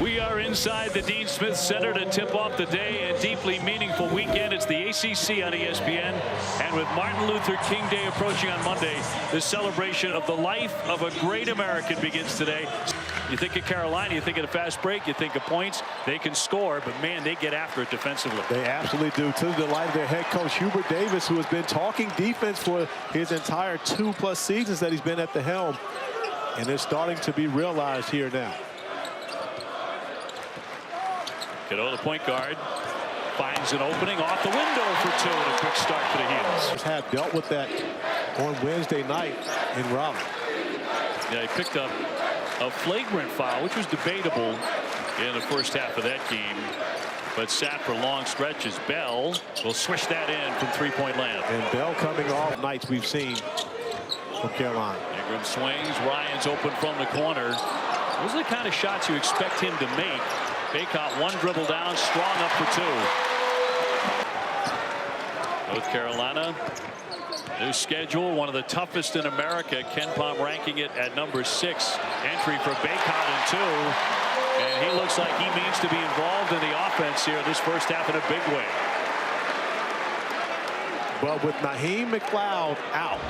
We are inside the Dean Smith Center to tip off the day and deeply meaningful weekend. It's the ACC on ESPN. And with Martin Luther King Day approaching on Monday, the celebration of the life of a great American begins today. You think of Carolina, you think of the fast break, you think of points. They can score, but man, they get after it defensively. They absolutely do. To the delight of their head coach, Hubert Davis, who has been talking defense for his entire 2+ seasons that he's been at the helm. And it's starting to be realized here now. Cadeau, the point guard, finds an opening off the window for two and a quick start for the Heels. Have dealt with that on Wednesday night in Raleigh. Yeah, he picked up a flagrant foul, which was debatable in the first half of that game, but sat for long stretches. Bell will swish that in from three-point land. And Bell coming off nights we've seen from Carolina. Ingram swings. Ryan's open from the corner. Those are the kind of shots you expect him to make. Baycott one dribble down, strong up for two. North Carolina, new schedule, one of the toughest in America. Ken Pom ranking it at number 6. Entry for Baycott in 2. And he looks like he means to be involved in the offense here this first half in a big way. But with Naheem McLeod out,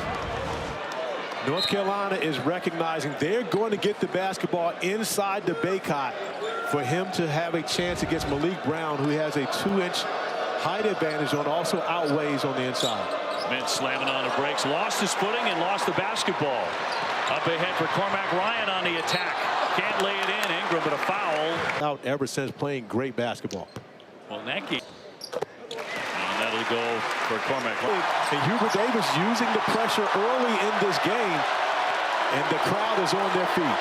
North Carolina is recognizing they're going to get the basketball inside the Baycott for him to have a chance against Malik Brown, who has a 2-inch height advantage on, also outweighs on the inside. Mintz slamming on the brakes, lost his footing and lost the basketball. Up ahead for Cormac Ryan on the attack. Can't lay it in. Ingram, but a foul. Out ever since playing great basketball. Well, in that game. And that'll go for Cormac. And Hubert Davis using the pressure early in this game. And the crowd is on their feet.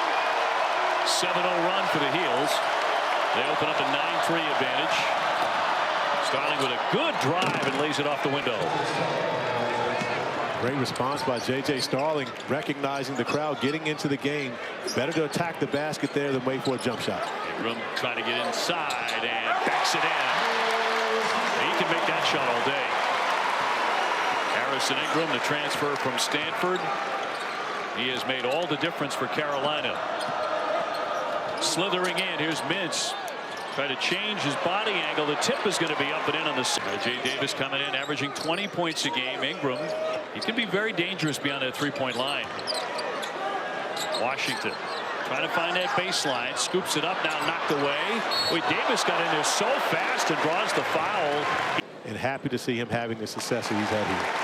7-0 run for the Heels. They open up a 9-3 advantage. Starling with a good drive and lays it off the window. Great response by J.J. Starling, recognizing the crowd getting into the game. Better to attack the basket there than wait for a jump shot. Ingram trying to get inside and backs it in. He can make that shot all day. Harrison Ingram, the transfer from Stanford. He has made all the difference for Carolina. Slithering in, here's Mintz. Try to change his body angle. The tip is going to be up and in on the side. Jay Davis coming in, averaging 20 points a game. Ingram, he can be very dangerous beyond that three-point line. Washington trying to find that baseline. Scoops it up, now knocked away. Boy, Davis got in there so fast and draws the foul. And happy to see him having the success that he's had here.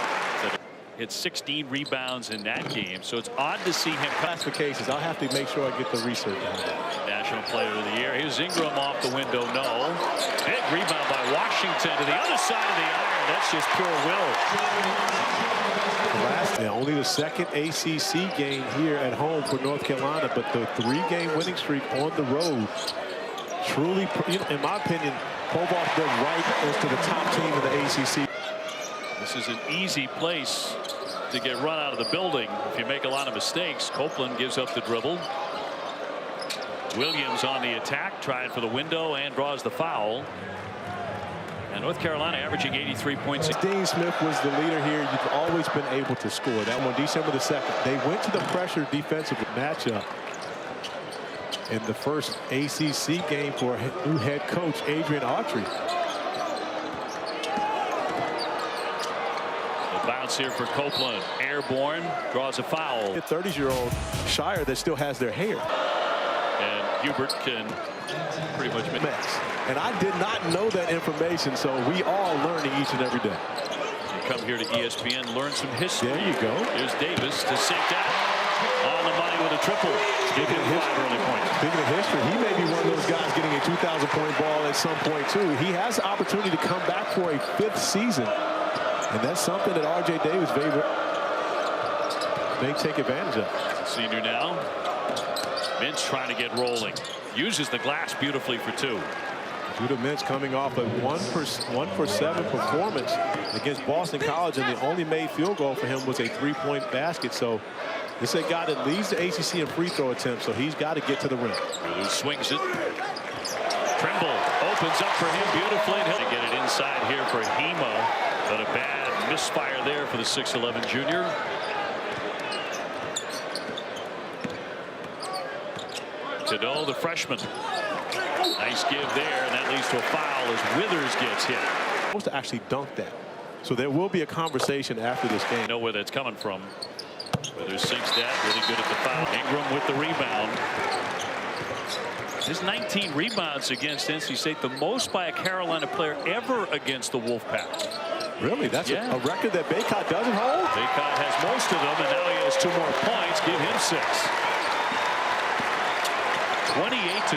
Hit 16 rebounds in that game, so it's odd to see him. Classifications, I'll have to make sure I get the research on that. National Player of the Year. Here's Ingram off the window. No. Big rebound by Washington to the other side of the iron. That's just pure will. Only the second ACC game here at home for North Carolina, but the 3-game winning streak on the road. Truly, in my opinion, Kovac did right into the top team of the ACC. This is an easy place to get run out of the building if you make a lot of mistakes. Copeland gives up the dribble. Williams on the attack, trying for the window and draws the foul. And North Carolina averaging 83 points. Dean Smith was the leader here. You've always been able to score. That one, December the 2nd. They went to the pressure defensive matchup in the first ACC game for new head coach Adrian Autry. Bounce here for Copeland. Airborne, draws a foul. A 30-year-old Shire that still has their hair. And Hubert can pretty much make mess. And I did not know that information, so we all learning each and every day. You come here to ESPN, learn some history. There you go. Here's Davis to sink that on the money with a triple. Speaking of history, he may be one of those guys getting a 2,000-point ball at some point, too. He has the opportunity to come back for a 5th season. And that's something that R.J. Davis may take advantage of. Senior now. Mintz trying to get rolling. Uses the glass beautifully for 2. Judah Mintz coming off a 1-for-7 performance against Boston College, and the only made field goal for him was a 3-point basket. So this is a guy that leads the ACC in free throw attempts, so he's got to get to the rim. Who swings it. Trimble opens up for him beautifully. And he'll get it inside here for Hemo, but a bad misfire there for the 6'11" junior. Cadeau, the freshman. Nice give there, and that leads to a foul as Withers gets hit. Supposed to actually dunk that. So there will be a conversation after this game. Know where that's coming from. Withers sinks that, really good at the foul. Ingram with the rebound. His 19 rebounds against NC State, the most by a Carolina player ever against the Wolfpack. Really? That's a record that Baycott doesn't hold? Baycott has most of them, and now he has 2 more points. Give him 6. 28-12.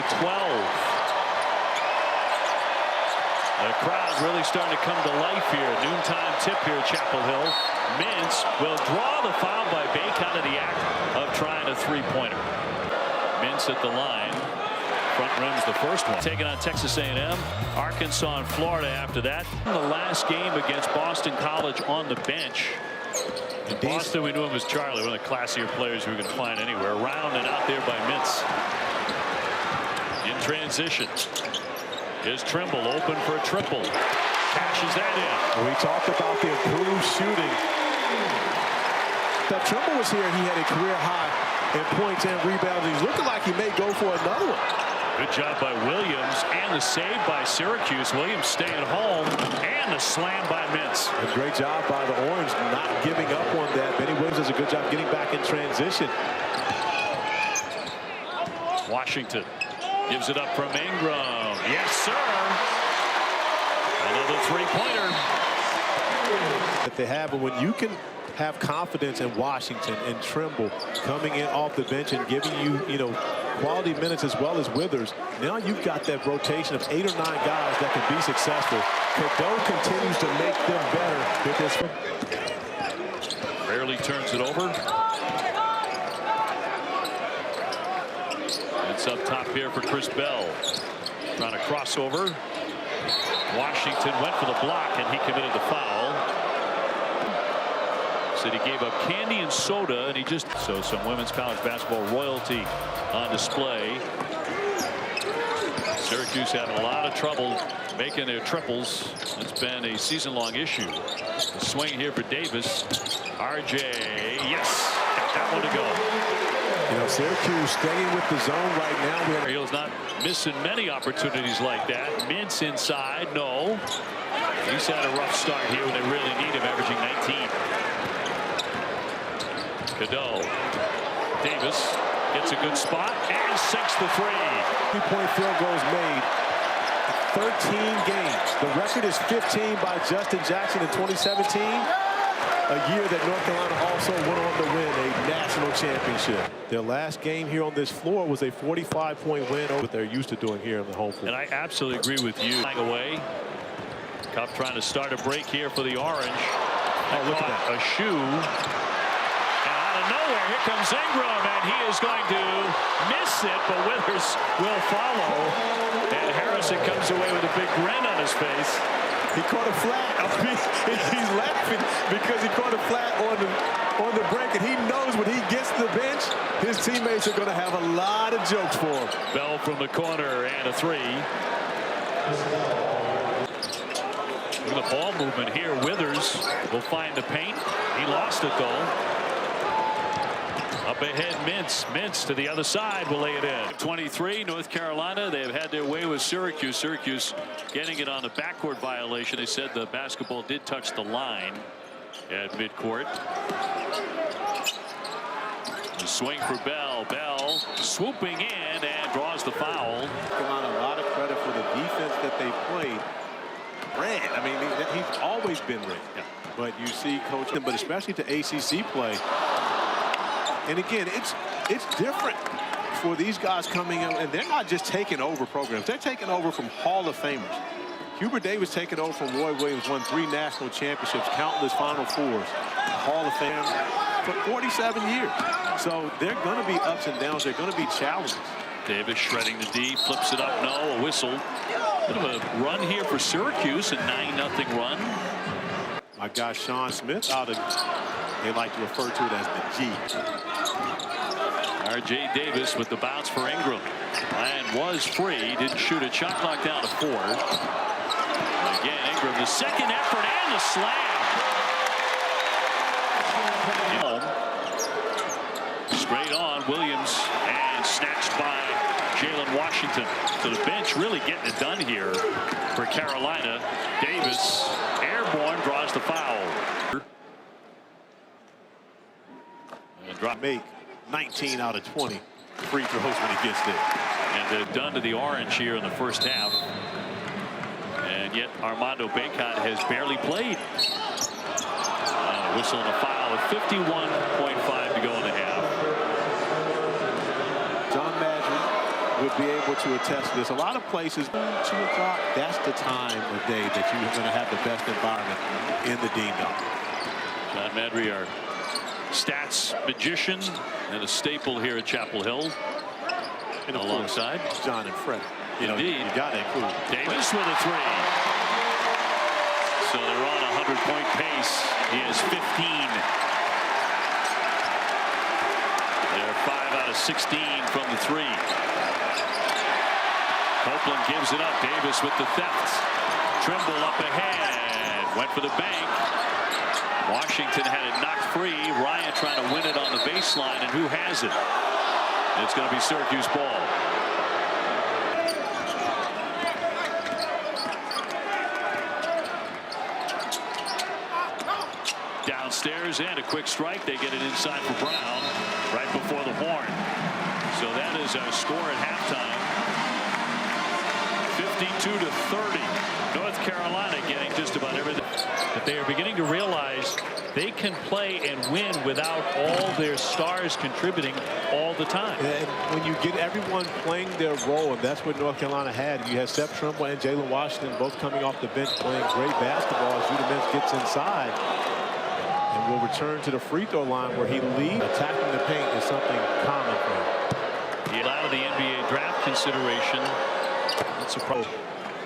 The crowd really starting to come to life here. Noontime tip here at Chapel Hill. Mintz will draw the foul by Baycott in the act of trying a 3-pointer. Mintz at the line. Front rim's the first one. Taking on Texas A&M, Arkansas, and Florida after that. In the last game against Boston College on the bench. In Boston, we knew him as Charlie, one of the classier players we can find anywhere. Around and out there by Mintz. In transition. Here's Trimble open for a triple. Cashes that in. We talked about the improved shooting. That Trimble was here. He had a career high in points and rebounds. He's looking like he may go for another one. Good job by Williams and the save by Syracuse. Williams staying home and the slam by Mintz. A great job by the Orange not giving up on that. Benny Williams does a good job getting back in transition. Washington gives it up from Ingram. Yes, sir. Another 3-pointer. That they have, but when you can have confidence in Washington and Trimble coming in off the bench and giving you, quality minutes as well as Withers, now you've got that rotation of 8 or 9 guys that can be successful. Cadeau continues to make them better with this. Rarely turns it over. It's up top here for Chris Bell. Trying to cross over. Washington went for the block and he committed the foul. Said he gave up candy and soda, and he just so some women's college basketball royalty on display. Syracuse having a lot of trouble making their triples. It's been a season-long issue. The swing here for Davis. RJ, yes, got that one to go. Syracuse staying with the zone right now. He's not missing many opportunities like that. Mintz inside, no. He's had a rough start here when they really need him, averaging 19. Cadeau. Davis gets a good spot and sinks the 3. 3-point field goals made. 13 games. The record is 15 by Justin Jackson in 2017. A year that North Carolina also went on to win a national championship. Their last game here on this floor was a 45-point win over what they're used to doing here on the home floor. And I absolutely agree with you. Away. Cup trying to start a break here for the Orange. Oh, look at that. A shoe. And out of nowhere, here comes Ingram, and he is going to miss it, but Withers will follow. And Harrison comes away with a big grin on his face. He caught a flat. He's laughing because he caught a flat on the break, and he knows when he gets to the bench, his teammates are going to have a lot of jokes for him. Bell from the corner and a 3. Look at the ball movement here. Withers will find the paint. He lost it though. Up ahead, Mintz to the other side will lay it in. 23, North Carolina. They've had their way with Syracuse. Syracuse getting it on the backcourt violation. They said the basketball did touch the line at midcourt. The swing for Bell. Bell swooping in and draws the foul. Come on, a lot of credit for the defense that they played. Red. I mean, he's always been red. Yeah. But you see coaching, but especially to ACC play. And again, it's different for these guys coming in, and they're not just taking over programs. They're taking over from Hall of Famers. Hubert Davis taking over from Roy Williams, won 3 national championships, countless Final Fours, Hall of Fame for 47 years. So they're going to be ups and downs. They're going to be challenges. Davis shredding the D, flips it up, no, a whistle. Bit of a run here for Syracuse, a 9-0 run. My guy Sean Smith out of, they like to refer to it as the G. R.J. Davis with the bounce for Ingram. And was free, didn't shoot it, shot clock down to 4. And again, Ingram, the second effort and the slam. Straight on, Williams, and snatched by Washington to the bench, really getting it done here for Carolina. Davis, airborne, draws the foul. And drop. Make 19 out of 20 free throws when he gets there. And they're done to the orange here in the first half. And yet Armando Bacot has barely played. Whistle and a foul with 51.5 to go in the half. John Madry would be able to attest to this. A lot of places, 2 o'clock, that's the time of day that you're going to have the best environment in the Dean Dome. John Madry, our stats magician and a staple here at Chapel Hill. And alongside John and Fred. Indeed. You got to include Davis with a 3. So they're on a 100-point pace. He has 15. They're 5 out of 16 from the 3. Copeland gives it up. Davis with the theft. Trimble up ahead. Went for the bank. Washington had it knocked free. Ryan trying to win it on the baseline. And who has it? It's going to be Syracuse ball. Downstairs and a quick strike. They get it inside for Brown right before the horn. So that is our score at halftime. 52-30. North Carolina getting just about everything. But they are beginning to realize they can play and win without all their stars contributing all the time. And when you get everyone playing their role, and that's what North Carolina had. You had Seth Trimble and Jalen Washington both coming off the bench playing great basketball as Udemets gets inside. And we'll return to the free throw line where he leads. Attacking the paint is something common for him. He allowed the NBA draft consideration. That's a problem.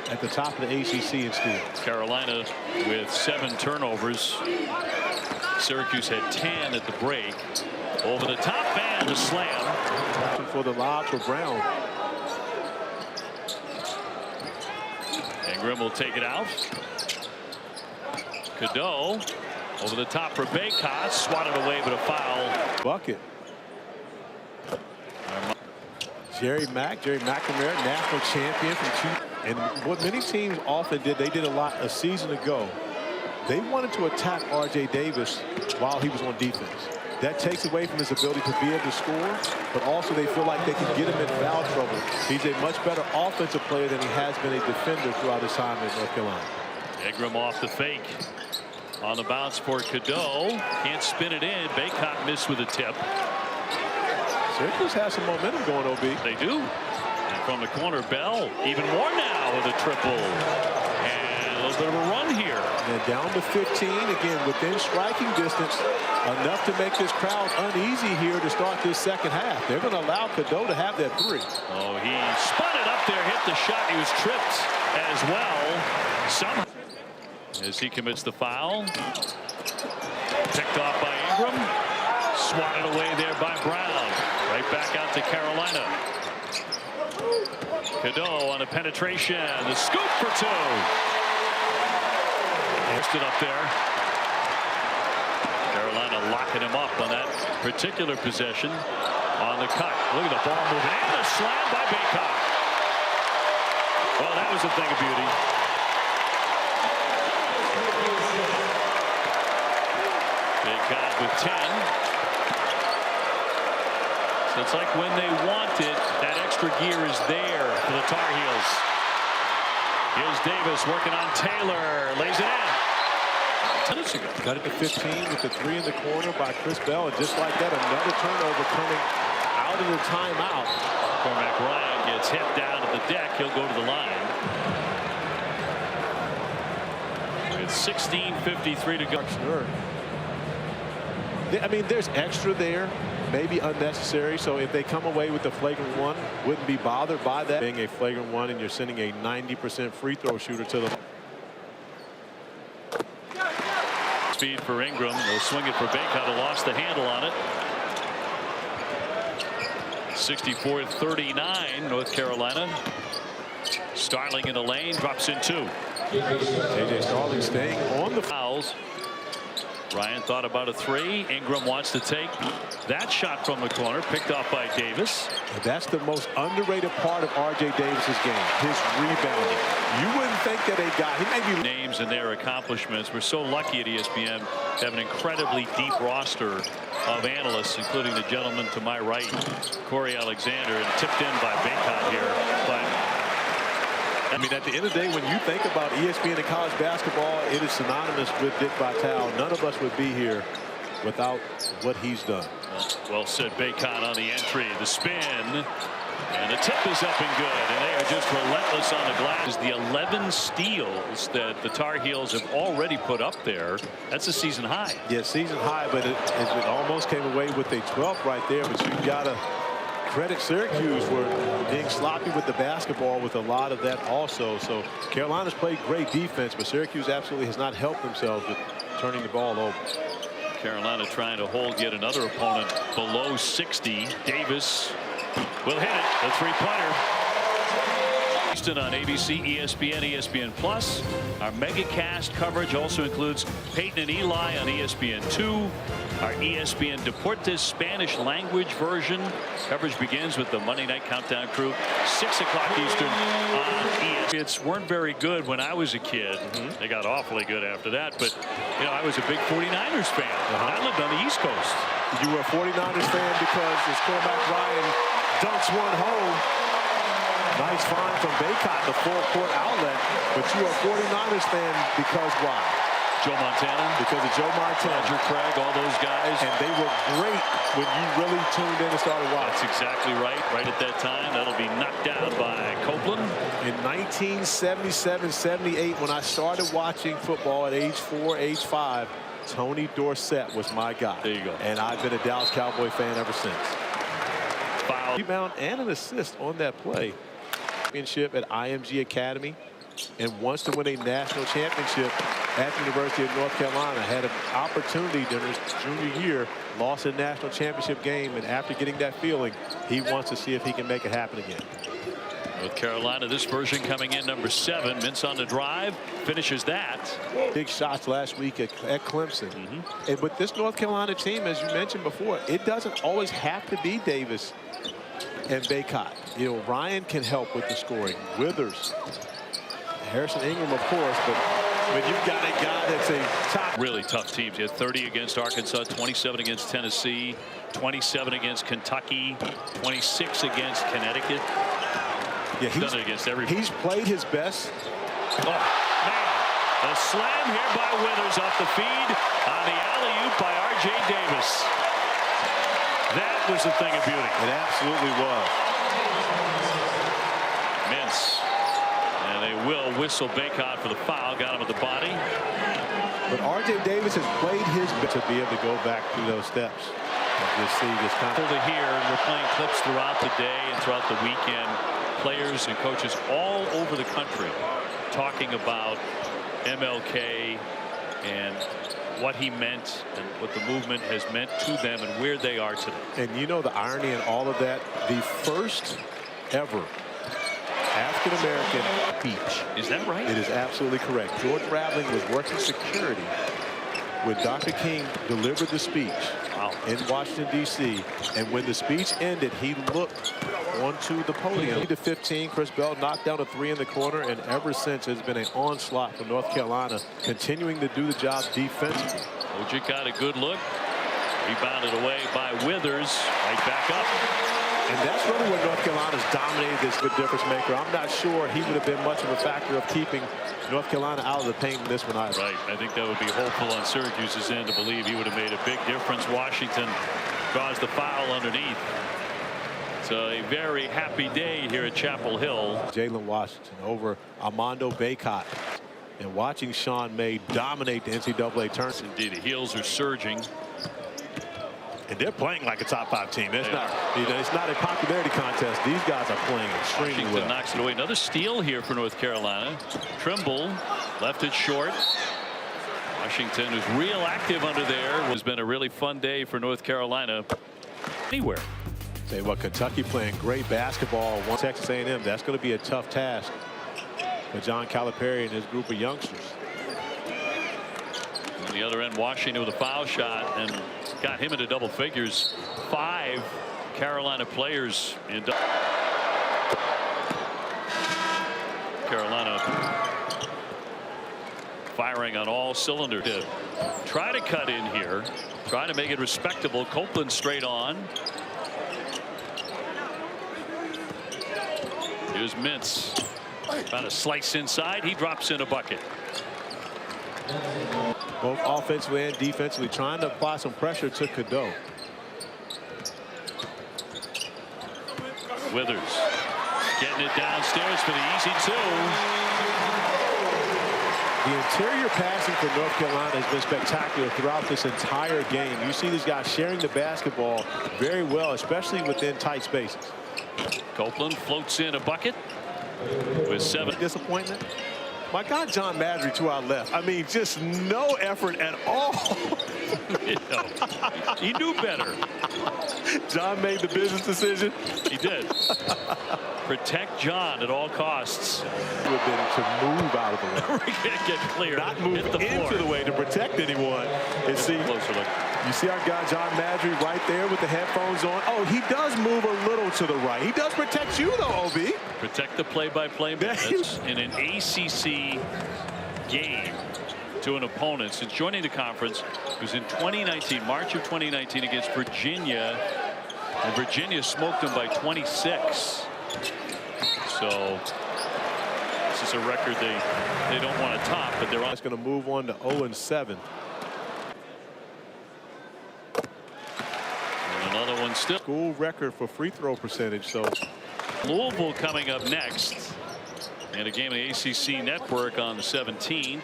At the top of the ACC in steals. Carolina with 7 turnovers. Syracuse had 10 at the break. Over the top and the slam. For the lob for Brown. Ingram will take it out. Cadeau over the top for Bacot. Swatted away, but a foul. Bucket. Jerry McNamara, national champion from 2. And what many teams often did, they did a lot a season ago. They wanted to attack R.J. Davis while he was on defense. That takes away from his ability to be able to score, but also they feel like they can get him in foul trouble. He's a much better offensive player than he has been a defender throughout his time in North Carolina. Ingram off the fake. On the bounce for Cadeau. Can't spin it in. Bacot missed with a tip. Syracuse has some momentum going, OB. They do. And from the corner, Bell even more now with a triple. And a little bit of a run here. And down to 15, again, within striking distance, enough to make this crowd uneasy here to start this second half. They're going to allow Cadeau to have that 3. Oh, he spun it up there, hit the shot. He was tripped as well. Somehow. As he commits the foul. Picked off by Ingram. Swatted away there by Brown. Right back out to Carolina. Cadeau on a penetration. The scoop for 2. Stood up there. Carolina locking him up on that particular possession. On the cut. Look at the ball moving. And the slam by Bacot. Well, that was a thing of beauty. Bacot with 10. So it's like when they want it, that extra gear is there for the Tar Heels. Here's Davis working on Taylor. Lays it in. Got it to 15 with the 3 in the corner by Chris Bell. And just like that, another turnover coming out of the timeout. Cormac Ryan gets hit down to the deck. He'll go to the line. With 16:53 to go. I mean, there's extra there, maybe unnecessary. So if they come away with the flagrant 1, wouldn't be bothered by that. Being a flagrant 1 and you're sending a 90% free throw shooter to the speed for Ingram. They'll swing it for Bacot, who lost the handle on it. 64-39 North Carolina. Starling in the lane, drops in 2. J.J. Starling staying on the fouls. Ryan thought about a three. Ingram wants to take that shot from the corner, picked off by Davis. And that's the most underrated part of R.J. Davis's game, his rebounding. You wouldn't think that they got, he may be names and their accomplishments. We're so lucky at ESPN to have an incredibly deep roster of analysts, including the gentleman to my right, Corey Alexander, and tipped in by Bacot here. But I mean, at the end of the day, when you think about ESPN and college basketball, it is synonymous with Dick Vitale. None of us would be here without what he's done. Well said, Bacot on the entry, the spin, and the tip is up and good. And they are just relentless on the glass. The 11 steals that the Tar Heels have already put up there. That's a season high. Yeah, season high, but it almost came away with a 12th right there. But you got to credit Syracuse for being sloppy with the basketball with a lot of that also. So Carolina's played great defense, but Syracuse absolutely has not helped themselves with turning the ball over. Carolina trying to hold yet another opponent below 60. Davis will hit it. The three-pointer. Houston on ABC, ESPN, ESPN Plus. Our MegaCast coverage also includes Peyton and Eli on ESPN2. Our ESPN Deportes Spanish language version. Coverage begins with the Monday Night Countdown crew, 6 o'clock Eastern on ESPN. It's weren't very good when I was a kid. They got awfully good after that. But, you know, I was a big 49ers fan. I lived on the East Coast. You were a 49ers fan because his quarterback Ryan dunks one home. Nice find from Bacot, the full-court outlet. But you are a 49ers fan because why? Joe Montana. Because of Joe Montana. Roger Craig, all those guys. And they were great when you really tuned in and started watching. That's exactly right. Right at that time. That'll be knocked down by Copeland. In 1977-78, when I started watching football at age 4, age 5, Tony Dorsett was my guy. There you go. And I've been a Dallas Cowboy fan ever since. Foul. Rebound and an assist on that play. Championship at IMG Academy, and wants to win a national championship at the University of North Carolina. Had an opportunity during his junior year, lost a national championship game, and after getting that feeling, he wants to see if he can make it happen again. With Carolina, this version coming in number 7. Mintz on the drive, finishes that. Big shots last week at Clemson. And with this North Carolina team, as you mentioned before, it doesn't always have to be Davis and Bacot. You know, Ryan can help with the scoring. Withers, Harrison Ingram, of course, but when you've got a guy that's a top. Really tough teams. He had 30 against Arkansas, 27 against Tennessee, 27 against Kentucky, 26 against Connecticut. Yeah, he's done it against everybody. He's played his best. Oh, man. A slam here by Withers off the feed on the alley-oop by R.J. Davis. That was a thing of beauty. It absolutely was. Mintz. And they will whistle Bacot for the foul. Got him at the body. But R.J. Davis has played his best to be able to go back through those steps. Just see this kind of to here, and we're playing clips throughout the day and throughout the weekend. Players and coaches all over the country talking about MLK and what he meant and what the movement has meant to them and where they are today. And you know the irony in all of that, the first ever African-American speech. Is that right? It is absolutely correct. George Raveling was working security when Dr. King delivered the speech in Washington, D.C. And when the speech ended, he looked onto the podium. To 15, Chris Bell knocked down a 3 in the corner, and ever since it's been an onslaught from North Carolina, continuing to do the job defensively. Ojic got a good look. Rebounded away by Withers. Right back up. And that's really where North Carolina's dominated this good difference maker. I'm not sure he would have been much of a factor of keeping North Carolina out of the paint in this one either. Right. I think that would be hopeful on Syracuse's end to believe he would have made a big difference. Washington caused the foul underneath. It's a very happy day here at Chapel Hill. Jalen Washington over Armando Bacot. And watching Sean May dominate the NCAA tournament. Indeed, the Heels are surging. And they're playing like a top 5 team. It's not a popularity contest. These guys are playing extremely Washington well. knocks it away. Another steal here for North Carolina. Trimble left it short. Washington is real active under there. It's been a really fun day for North Carolina. Anywhere. Tell you what, Kentucky playing great basketball. Texas A&M, that's going to be a tough task for John Calipari and his group of youngsters. On the other end, Washington with a foul shot and got him into double figures. 5 Carolina players in Carolina firing on all cylinders. Try to cut in here, try to make it respectable. Copeland straight on. Here's Mintz. About a slice inside. He drops in a bucket. Both offensively and defensively trying to apply some pressure to Cadeau. Withers getting it downstairs for the easy 2. The interior passing for North Carolina has been spectacular throughout this entire game. You see these guys sharing the basketball very well, especially within tight spaces. Copeland floats in a bucket with 7. Disappointment. My guy John Madry to our left. I mean, just no effort at all. He knew better. John made the business decision. He did. Protect John at all costs. It would have been to move out of the way. Get clear. Not move into the way to protect anyone. And see, closer look. You see our guy John Madry right there with the headphones on. Oh, he does move a little to the right. He does protect you, though, OB. Protect the play-by-play minutes in an ACC game to an opponent since joining the conference. It was in 2019, March of 2019, against Virginia, and Virginia smoked them by 26. So this is a record they don't want to top, but they're on. It's going to move on to 0-7. And another one still. School record for free throw percentage. So Louisville coming up next, and a game of the ACC Network on the 17th.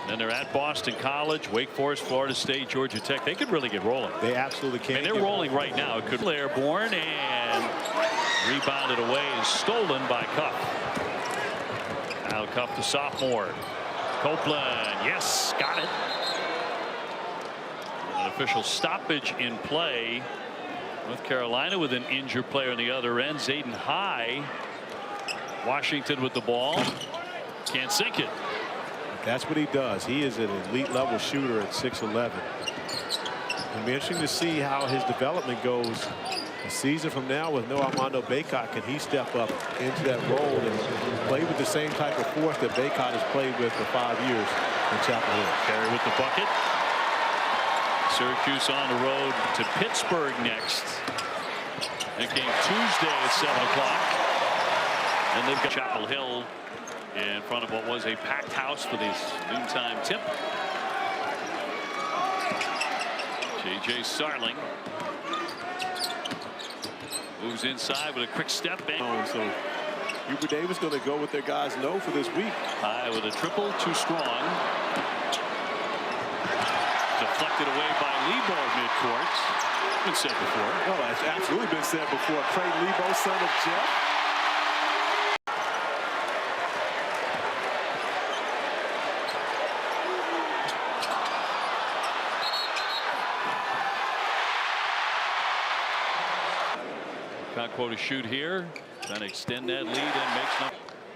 Then they're at Boston College, Wake Forest, Florida State, Georgia Tech. They could really get rolling. They absolutely can. And they're rolling right now. It could be airborne and rebounded away and stolen by Cuff. Now Cuff, the sophomore. Copeland, yes, got it. An official stoppage in play. North Carolina with an injured player on the other end. Zayden High. Washington with the ball. Can't sink it. That's what he does. He is an elite level shooter at 6'11". It'll be interesting to see how his development goes a season from now with no Armando Bacot. Can he step up into that role and play with the same type of force that Bacot has played with for 5 years in Chapel Hill? Carey with the bucket. Syracuse on the road to Pittsburgh next. That game Tuesday at 7 o'clock. And they've got Chapel Hill in front of what was a packed house for this noontime tip. J.J. Sarling moves inside with a quick step. So Hubert Davis going to go with their guys no for this week. High with a triple, too strong. Deflected away by Lebo midcourt. Been said before. Oh, it's absolutely been said before. Trey Lebo, son of Jeff. Conquo to shoot here, trying to extend that lead and makes no.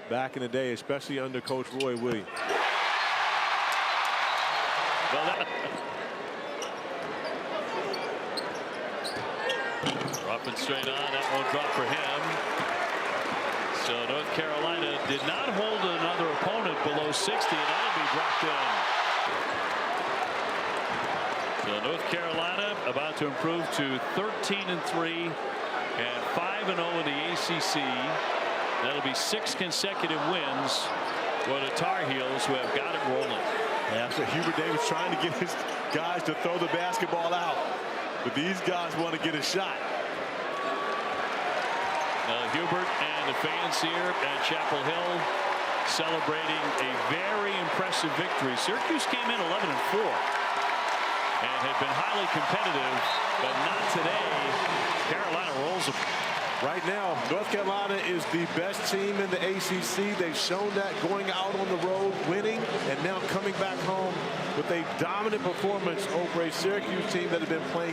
Back in the day, especially under Coach Roy Williams. Well, dropping straight on, that won't drop for him. So North Carolina did not hold another opponent below 60, and that'll be dropped in. So North Carolina about to improve to 13-3. And 5-0 in the ACC. That'll be 6 consecutive wins for the Tar Heels, who have got it rolling. Yeah, so Hubert Davis trying to get his guys to throw the basketball out, but these guys want to get a shot. Hubert and the fans here at Chapel Hill celebrating a very impressive victory. Syracuse came in 11-4 and had been highly competitive, but not today. Carolina rolls them. Right now, North Carolina is the best team in the ACC. They've shown that going out on the road, winning, and now coming back home with a dominant performance over a Syracuse team that has been playing